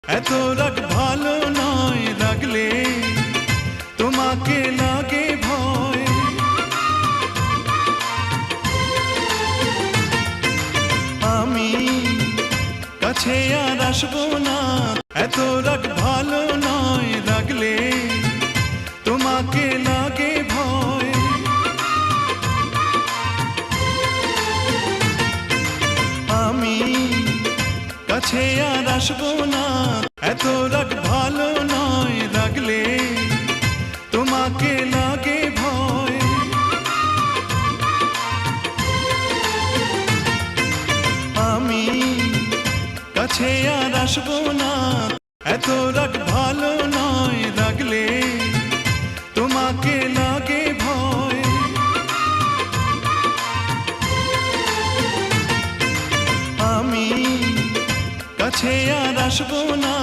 এত রাগ ভালো নয়, রাগলে তোমাকে লাগে ভয়। আমি কাছে আর আসবো না, এত রাগ ভালো নয়, রাগলে তোমাকে লাগে ভয়। আমি কাছে আর আসবো না, এত রাগ ভালো নয়, রাগলে তোমাকে লাগে ভয়। আমি কাছে আর আসবো না, এত রাগ ভালো নয়, রাগলে তোমাকে লাগে ভয়। আমি কাছে আর আসবো না।